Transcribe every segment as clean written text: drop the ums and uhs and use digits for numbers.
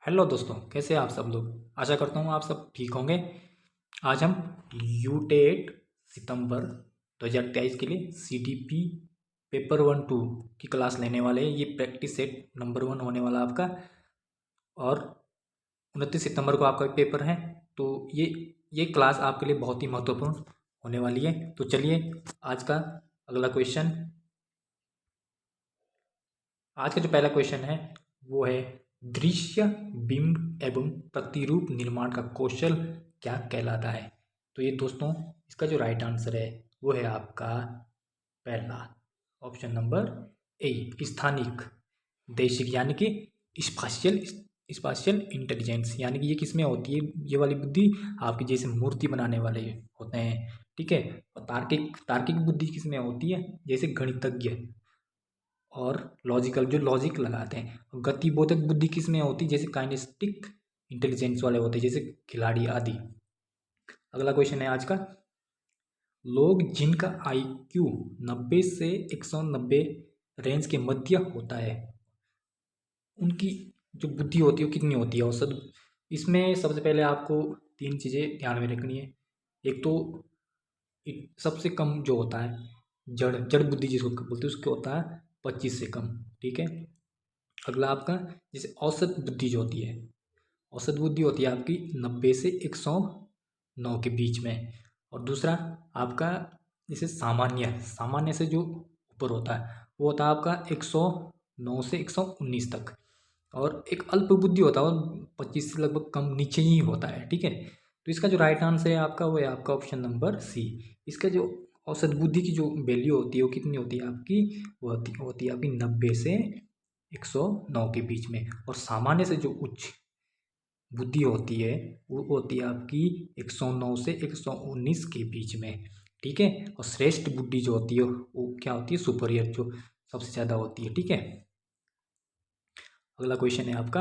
Hello दोस्तों, कैसे हैं आप सब लोग। आशा करता हूँ आप सब ठीक होंगे। आज हम यूटेट सितंबर 2023 के लिए सीटीपी पेपर 1-2 की क्लास लेने वाले हैं। ये प्रैक्टिस सेट नंबर 1 होने वाला आपका, और 29 सितंबर को आपका पेपर है। तो ये क्लास आपके लिए बहुत ही महत्वपूर्ण होने वाली है। तो चलिए आज का अगला क्वेश्चन। आज का जो पहला क्वेश्चन है वो है, दृश्य बिंब एवं प्रतिरूप निर्माण का कौशल क्या कहलाता है। तो ये दोस्तों, इसका जो राइट आंसर है वो है आपका पहला ऑप्शन नंबर ए, स्थानिक देशिक, यानी कि स्पाशियल स्पाशियल इंटेलिजेंस। यानी कि ये किस में होती है, ये वाली बुद्धि आपकी जैसे मूर्ति बनाने वाले होते हैं, ठीक है। और तार्किक तार्किक बुद्धि किस में होती है, जैसे गणितज्ञ और लॉजिकल, जो लॉजिक लगाते हैं। गतिबोधक बुद्धि किस में होती है, जैसे काइनेस्टिक इंटेलिजेंस वाले होते हैं, जैसे खिलाड़ी आदि। अगला क्वेश्चन है आज का, लोग जिनका IQ 90 से 190 रेंज के मध्य होता है, उनकी जो बुद्धि होती है वो कितनी होती है औसत। इसमें सबसे पहले आपको तीन चीज़ें ध्यान में रखनी है। एक तो सबसे कम जो होता है, जड़ जड़ बुद्धि जिसको बोलते हैं, उसके होता है 25 से कम, ठीक है। अगला आपका जैसे औसत बुद्धि जो होती है, औसत बुद्धि होती है आपकी 90 से 109 के बीच में। और दूसरा आपका जैसे सामान्य सामान्य से जो ऊपर होता है वो होता है आपका 109 से 119 तक। और एक अल्प बुद्धि होता है वो 25 से लगभग कम नीचे ही होता है, ठीक है। तो इसका जो राइट आंसर है आपका वो है आपका ऑप्शन नंबर सी। इसका जो औसत बुद्धि की जो वैल्यू होती है वो कितनी होती है आपकी, वो होती है आपकी 90 से 109 के बीच में। और सामान्य से जो उच्च बुद्धि होती है वो होती है आपकी 109 से 119 के बीच में, ठीक है। और श्रेष्ठ बुद्धि जो होती है वो क्या होती है, सुपरियर, जो सबसे ज़्यादा होती है, ठीक है। अगला क्वेश्चन है आपका,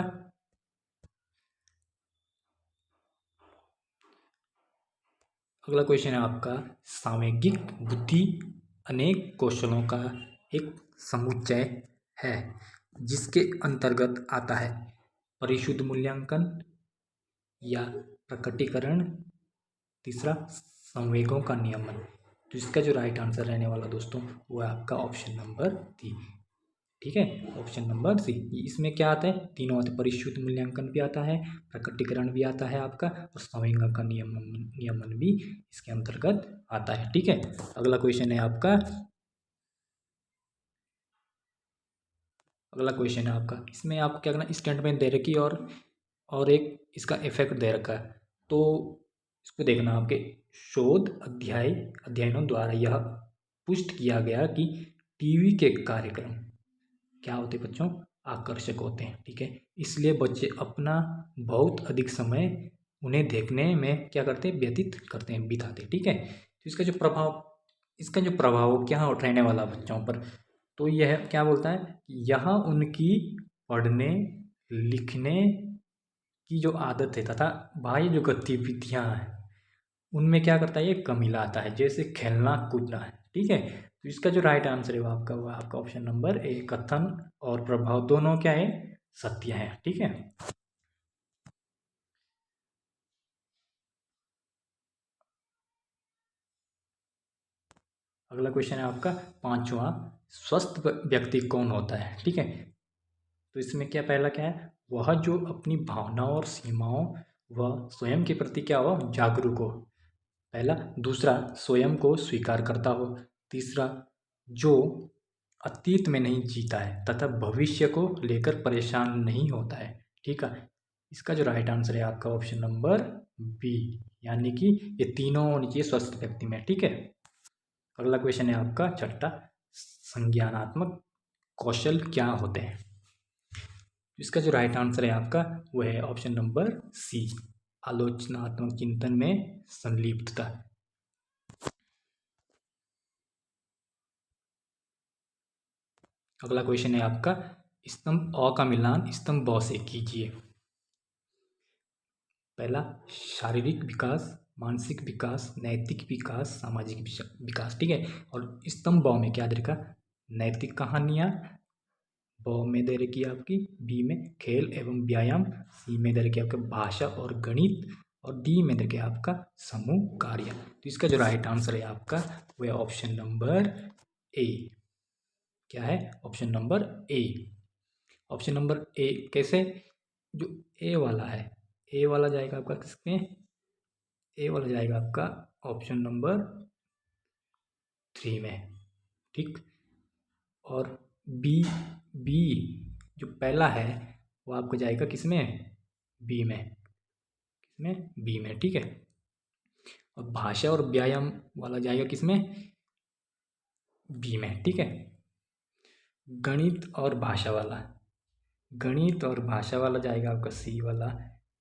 अगला क्वेश्चन है आपका, सामयिक बुद्धि अनेक कौशलों का एक समुच्चय है जिसके अंतर्गत आता है परिशुद्ध मूल्यांकन या प्रकटीकरण, तीसरा संवेगों का नियमन। तो इसका जो राइट आंसर रहने वाला दोस्तों वो है आपका ऑप्शन नंबर डी, ठीक है। Option number C. इसमें क्या आता है, तीनों आते हैं, परिशुद्ध मूल्यांकन भी आता है, प्रकटीकरण भी आता है आपका, और संवेगों का नियमन नियमन भी इसके अंतर्गत आता है, ठीक है। अगला क्वेश्चन है आपका, अगला क्वेश्चन है आपका, इसमें आपको क्या करना, स्टेटमेंट दे रखी और एक इसका इफेक्ट दे रखा है। तो इसको देखना आपके, शोध अध्ययनों द्वारा यह पुष्ट किया गया कि टीवी के कार्यक्रम क्या होते हैं बच्चों, आकर्षक होते हैं, ठीक है। इसलिए बच्चे अपना बहुत अधिक समय उन्हें देखने में क्या करते हैं, व्यतीत करते हैं, बिताते हैं, ठीक है। तो इसका जो प्रभाव क्या रहने वाला बच्चों पर, तो यह क्या बोलता है, यहाँ उनकी पढ़ने लिखने की जो आदत है तथा बाह्य जो गतिविधियाँ हैं उनमें क्या करता है, ये कमी लाता है, जैसे खेलना कूदना है, ठीक है। तो इसका जो राइट आंसर है वो आपका ऑप्शन नंबर ए, कथन और प्रभाव दोनों क्या है, सत्य है, ठीक है। अगला क्वेश्चन है आपका पांचवा, स्वस्थ व्यक्ति कौन होता है, ठीक है। तो इसमें क्या पहला क्या है, वह जो अपनी भावनाओं और सीमाओं व स्वयं के प्रति क्या हो, जागरूक हो, पहला। दूसरा, स्वयं को स्वीकार करता हो। तीसरा, जो अतीत में नहीं जीता है तथा भविष्य को लेकर परेशान नहीं होता है, ठीक है। इसका जो राइट आंसर है आपका ऑप्शन नंबर बी, यानी कि ये तीनों होनी चाहिए स्वस्थ व्यक्ति में, ठीक है। अगला क्वेश्चन है आपका छठा, संज्ञानात्मक कौशल क्या होते हैं। इसका जो राइट आंसर है आपका वो है ऑप्शन नंबर सी, आलोचनात्मक चिंतन में संलिप्तता। अगला क्वेश्चन है आपका, स्तंभ अ का मिलान स्तंभ ब से कीजिए। पहला, शारीरिक विकास, मानसिक विकास, नैतिक विकास, सामाजिक विकास, ठीक है। और स्तंभ ब में क्या दे रखा, नैतिक कहानियाँ, ब में दे रखी है आपकी, बी में खेल एवं व्यायाम, सी में दे रखी है आपका भाषा और गणित, और डी में दे रखी है आपका समूह कार्य। तो इसका जो राइट आंसर है आपका वो है ऑप्शन नंबर ए। क्या है? Option number A. Option number A कैसे? जो ए वाला है, ए वाला जाएगा आपका किसमें? ए वाला जाएगा आपका ऑप्शन नंबर 3 में, ठीक। और बी, बी जो पहला है वो आपको जाएगा किसमें? बी में। किसमें? बी में, ठीक है। और भाषा और व्यायाम वाला जाएगा किसमें? बी में, ठीक है। गणित और भाषा वाला, गणित और भाषा वाला जाएगा आपका सी वाला,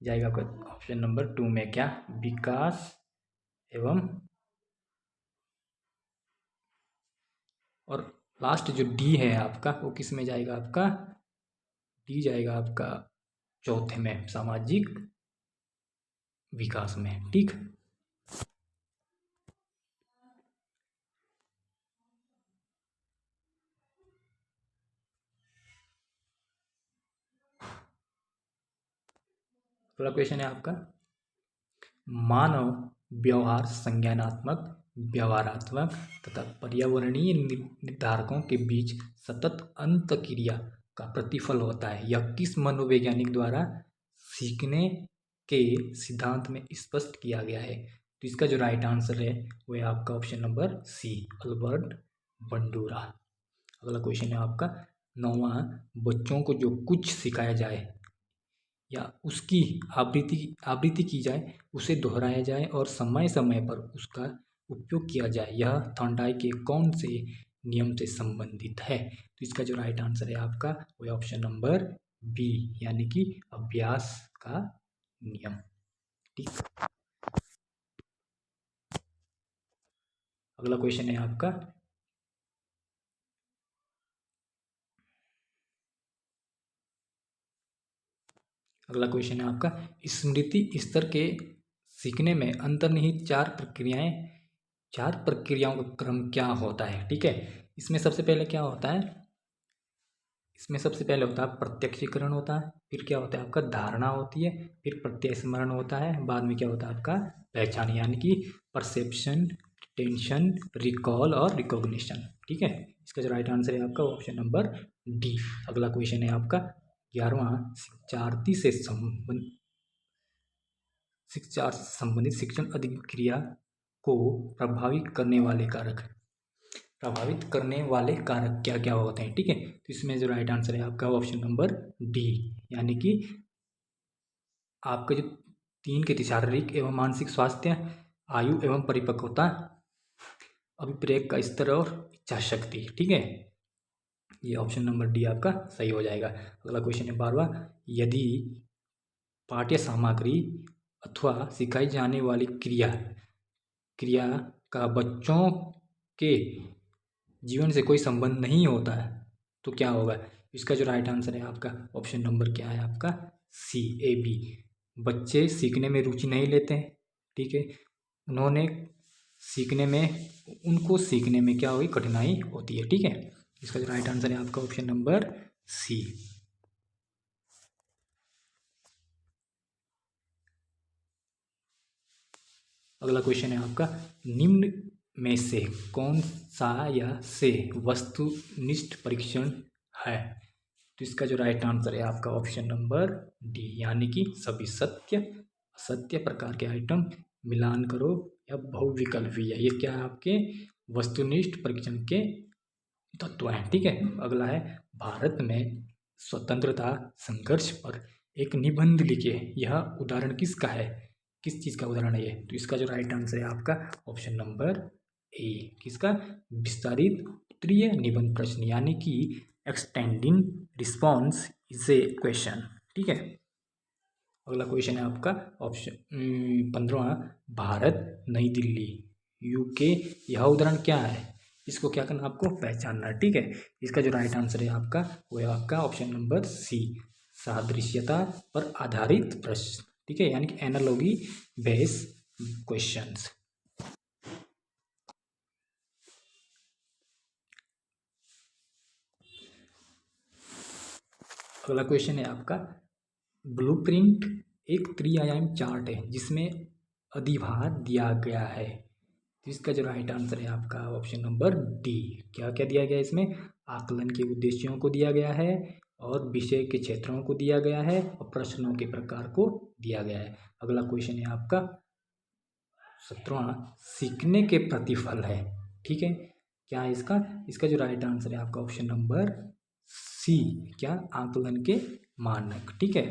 जाएगा आपका ऑप्शन नंबर 2 में। क्या? विकास एवं, और लास्ट जो डी है आपका वो किस में जाएगा? आपका डी जाएगा आपका चौथे में, सामाजिक विकास में, ठीक। अगला क्वेश्चन है आपका, मानव व्यवहार संज्ञानात्मक, व्यवहारात्मक तथा पर्यावरणीय निर्धारकों के बीच सतत अंतःक्रिया का प्रतिफल होता है। यह किस मनोवैज्ञानिक द्वारा सीखने के सिद्धांत में स्पष्ट किया गया है? तो इसका जो राइट आंसर है वो है आपका option number C, Albert Bandura. अगला क्वेश्चन है आपका, 9वां, बच्चों को जो कुछ सिखाया जाए या उसकी आवृत्ति आवृत्ति की जाए, उसे दोहराया जाए और समय समय पर उसका उपयोग किया जाए, यह थॉर्नडाइक के कौन से नियम से संबंधित है? तो इसका जो राइट आंसर है आपका वो है ऑप्शन नंबर बी, यानी कि अभ्यास का नियम, ठीक। अगला क्वेश्चन है आपका, अगला क्वेश्चन है आपका, स्मृति स्तर के सीखने में अंतर्निहित चार प्रक्रियाओं का क्रम क्या होता है? ठीक है। इसमें सबसे पहले क्या होता है? इसमें सबसे पहले होता है प्रत्यक्षीकरण होता है, फिर क्या होता है आपका धारणा होती है, फिर प्रत्यस्मरण होता है, बाद में क्या होता है आपका पहचान, यानी कि परसेप्शन, टेंशन, रिकॉल और रिकॉग्निशन, ठीक है। इसका जो राइट आंसर है आपका ऑप्शन नंबर डी। अगला क्वेश्चन है आपका 11वां, शिक्षार्थी से संबंध शिक्षा से संबंधित शिक्षण अधिक्रिया को प्रभावित करने वाले कारक क्या क्या होते हैं? ठीक है। तो इसमें जो राइट आंसर है आपका ऑप्शन नंबर डी, यानी कि आपका जो 3 के थी, शारीरिक एवं मानसिक स्वास्थ्य, आयु एवं परिपक्वता, अभिप्रेत का स्तर और इच्छा शक्ति, ठीक है। ये ऑप्शन नंबर डी आपका सही हो जाएगा। अगला क्वेश्चन है 12वां, यदि पाठ्य सामग्री अथवा सिखाई जाने वाली क्रिया क्रिया का बच्चों के जीवन से कोई संबंध नहीं होता है तो क्या होगा? इसका जो राइट आंसर है आपका ऑप्शन नंबर क्या है आपका सी, ए बी। बच्चे सीखने में रुचि नहीं लेते हैं, ठीक है। उन्होंने सीखने में उनको सीखने में क्या हुई? कठिनाई होती है, ठीक है। इसका जो राइट आंसर है आपका ऑप्शन नंबर सी। अगला क्वेश्चन है आपका, निम्न में से कौन सा या से वस्तुनिष्ठ परीक्षण है? तो इसका जो राइट आंसर है आपका ऑप्शन नंबर डी, यानी कि सभी सत्य असत्य प्रकार के आइटम मिलान करो या बहुविकल्पी है, ये क्या है आपके वस्तुनिष्ठ परीक्षण के तत्व हैं, ठीक है। अगला है, भारत में स्वतंत्रता संघर्ष पर एक निबंध लिखे, यह उदाहरण किसका है? किस चीज़ का उदाहरण है ये? तो इसका जो राइट आंसर है आपका ऑप्शन नंबर ए, किसका? विस्तारित उत्तरीय निबंध प्रश्न, यानी कि extending response is a question, ठीक है। अगला क्वेश्चन है आपका ऑप्शन 15वां, भारत नई दिल्ली यूके, यह उदाहरण क्या है? इसको क्या करना आपको? पहचानना है, ठीक है। इसका जो राइट आंसर है आपका वो है आपका ऑप्शन नंबर सी, सादृश्यता पर आधारित प्रश्न, ठीक है, यानी कि एनालॉगी बेस क्वेश्चंस। अगला क्वेश्चन है आपका, ब्लूप्रिंट एक त्रिआयामी चार्ट है जिसमें अधिभार दिया गया है। तो इसका जो राइट आंसर है आपका ऑप्शन नंबर डी। क्या क्या दिया गया है इसमें? आकलन के उद्देश्यों को दिया गया है, और विषय के क्षेत्रों को दिया गया है, और प्रश्नों के प्रकार को दिया गया है। अगला क्वेश्चन है आपका 17वां, सीखने के प्रतिफल है। ठीक है, क्या है इसका? इसका जो राइट आंसर है आपका ऑप्शन नंबर सी, क्या? आकलन के मानक। ठीक है,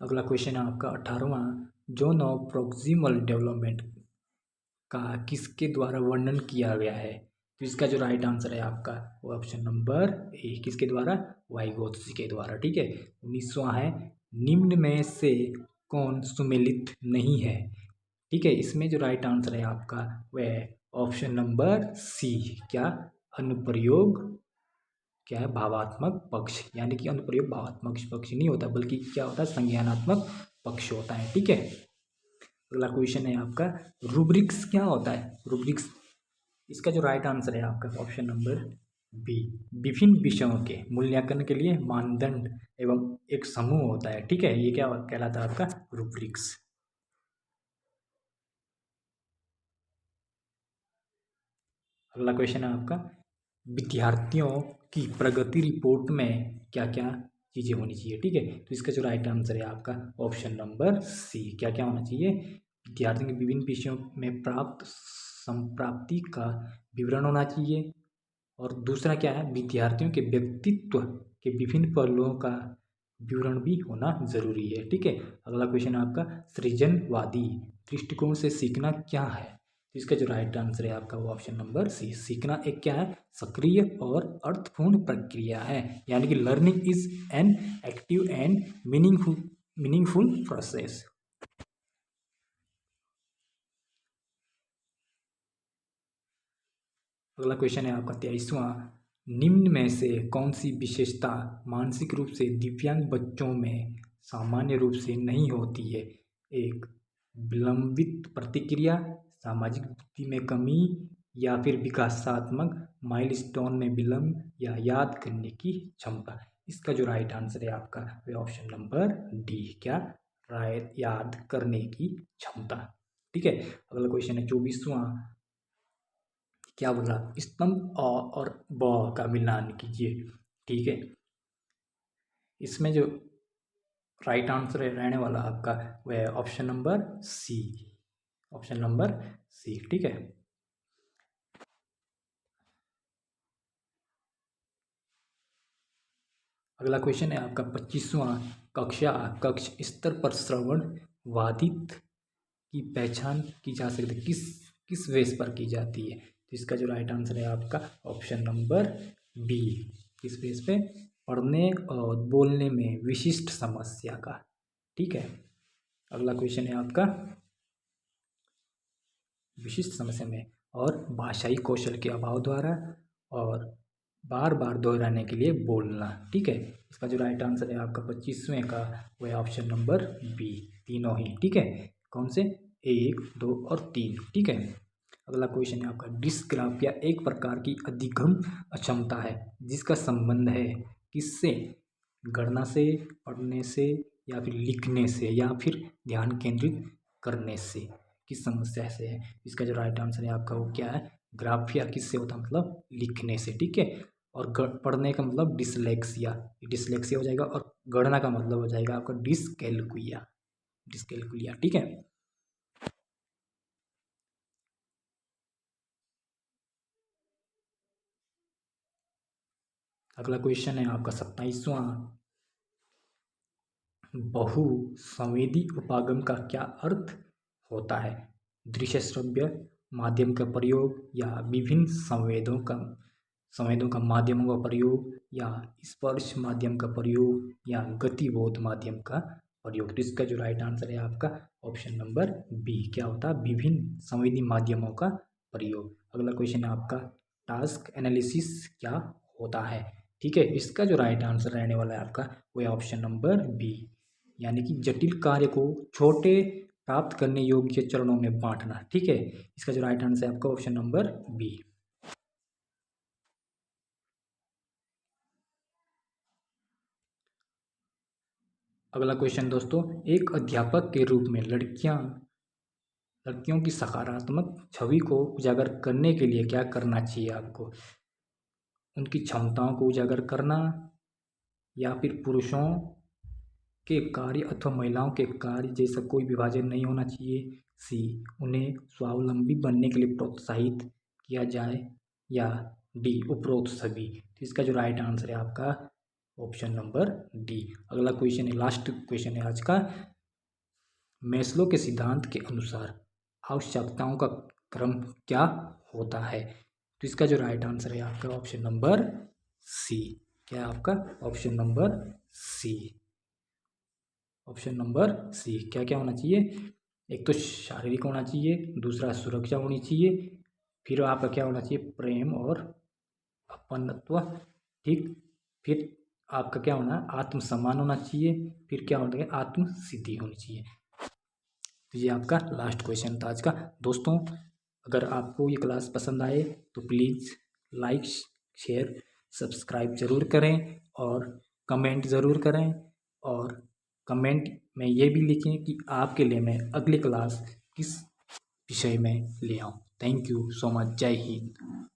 अगला क्वेश्चन है आपका 18वां, जोन ऑफ प्रॉक्सिमल डेवलपमेंट का किसके द्वारा वर्णन किया गया है? तो इसका जो राइट आंसर है आपका वो ऑप्शन नंबर ए, किसके द्वारा? वाइगोत्स्की के द्वारा। ठीक है, 19वां है, निम्न में से कौन सुमेलित नहीं है? ठीक है, इसमें जो राइट आंसर है आपका वह ऑप्शन नंबर सी, क्या? अनुप्रयोग, क्या है? भावात्मक पक्ष। यानी कि अनुप्रयोग भावात्मक पक्ष नहीं होता, बल्कि क्या होता है? संज्ञानात्मक पक्ष होता है। ठीक है, अगला क्वेश्चन है आपका, रूब्रिक्स क्या होता है? रूब्रिक्स, इसका जो राइट आंसर है आपका ऑप्शन नंबर बी, विभिन्न विषयों के मूल्यांकन के लिए मानदंड एवं एक समूह होता है। ठीक है, ये क्या कहलाता है आपका? रूब्रिक्स। अगला क्वेश्चन है आपका, विद्यार्थियों की प्रगति रिपोर्ट में क्या क्या चीज़ें होनी चाहिए? ठीक है, तो इसका जो राइट आंसर है आपका ऑप्शन नंबर सी, क्या क्या होना चाहिए? विद्यार्थियों के विभिन्न विषयों में प्राप्त संप्राप्ति का विवरण होना चाहिए, और दूसरा क्या है? विद्यार्थियों के व्यक्तित्व के विभिन्न पहलुओं का विवरण भी होना जरूरी है। ठीक है, अगला क्वेश्चन है आपका, सृजनवादी दृष्टिकोण से सीखना क्या है? तो इसका जो राइट आंसर है आपका वो ऑप्शन नंबर सी, सीखना एक क्या है? सक्रिय और अर्थपूर्ण प्रक्रिया है। यानी कि learning is an active and meaningful process. अगला क्वेश्चन है आपका 23वां, निम्न में से कौन सी विशेषता मानसिक रूप से दिव्यांग बच्चों में सामान्य रूप से नहीं होती है? एक, विलंबित प्रतिक्रिया, सामाजिक बुद्धि में कमी, या फिर विकासात्मक माइलस्टोन में विलंब, या याद करने की क्षमता। इसका जो राइट आंसर है आपका वह ऑप्शन नंबर डी, क्या? याद करने की क्षमता। ठीक है, अगला क्वेश्चन है 24वां, क्या बोला? स्तंभ अ और ब का मिलान कीजिए। ठीक है, इसमें जो राइट आंसर रहने वाला आपका वह option number C, option number C. ठीक है, अगला क्वेश्चन है आपका 25वां, कक्ष स्तर पर श्रवण बाधित की पहचान की जा सकती है, किस किस बेस पर की जाती है? तो इसका जो राइट आंसर है आपका ऑप्शन नंबर बी, किस बेस पे? पढ़ने और बोलने में विशिष्ट समस्या का। ठीक है, अगला क्वेश्चन है आपका विशिष्ट समस्या में और भाषाई कौशल के अभाव द्वारा और बार बार दोहराने के लिए बोलना। ठीक है, इसका जो राइट आंसर है आपका 25वें का वह ऑप्शन नंबर बी, तीनों ही। ठीक है, कौन से? 1, 2 और 3। ठीक है, अगला क्वेश्चन है आपका, डिस्ग्राफिया एक प्रकार की अधिगम अक्षमता है जिसका संबंध है किससे? गणना से, पढ़ने से, या फिर लिखने से, या फिर ध्यान केंद्रित करने से, किस समस्या से है? इसका जो राइट आंसर है आपका वो क्या है? ग्राफिया किससे होता है? मतलब लिखने से। ठीक है, और पढ़ने का मतलब डिसलेक्सिया, डिसलेक्सिया हो जाएगा, और गणना का मतलब हो जाएगा आपका डिसकैलकुलिया, डिसकैलकुलिया। ठीक है, अगला क्वेश्चन है आपका 27वां, बहु संवेदी उपागम का क्या अर्थ होता है? दृश्य श्रव्य माध्यम का प्रयोग, या विभिन्न संवेदों का माध्यमों का प्रयोग, या स्पर्श माध्यम का प्रयोग, या गतिबोध माध्यम का प्रयोग। तो इसका जो राइट आंसर है आपका ऑप्शन नंबर बी, क्या होता है? विभिन्न संवेदी माध्यमों का प्रयोग। अगला क्वेश्चन है आपका, टास्क एनालिसिस क्या होता है? ठीक है, इसका जो राइट आंसर रहने वाला है आपका वो है ऑप्शन नंबर बी, यानी कि जटिल कार्य को छोटे प्राप्त करने योग्य चरणों में बांटना। ठीक है, इसका जो राइट आंसर है आपका ऑप्शन नंबर बी। अगला क्वेश्चन दोस्तों, एक अध्यापक के रूप में लड़कियों की सकारात्मक छवि को उजागर करने के लिए क्या करना चाहिए आपको? उनकी क्षमताओं को उजागर करना, या फिर पुरुषों के कार्य अथवा महिलाओं के कार्य जैसा कोई विभाजन नहीं होना चाहिए। सी, उन्हें स्वावलंबी बनने के लिए प्रोत्साहित किया जाए, या डी, उपरोक्त सभी। तो इसका जो राइट आंसर है आपका ऑप्शन नंबर डी। अगला क्वेश्चन है, लास्ट क्वेश्चन है आज का। मैस्लो के सिद्धांत के अनुसार आवश्यकताओं का क्रम क्या होता है? तो इसका जो राइट आंसर है आपका ऑप्शन नंबर सी। क्या है आपका? Option number C. Option number C. क्या क्या होना चाहिए? एक तो शारीरिक होना चाहिए, दूसरा सुरक्षा होनी चाहिए, फिर आपका क्या होना चाहिए? प्रेम और अपनत्व, ठीक। फिर आपका क्या होना है? आत्मसम्मान होना चाहिए। फिर क्या होना है? आत्मसिद्धि होनी चाहिए। तो ये आपका लास्ट क्वेश्चन था आज का। दोस्तों, अगर आपको ये क्लास पसंद आए तो प्लीज़ लाइक, शेयर, सब्सक्राइब ज़रूर करें और कमेंट ज़रूर करें। और कमेंट में ये भी लिखें कि आपके लिए मैं अगली क्लास किस विषय में ले आऊँ। Thank you so much. जय हिंद।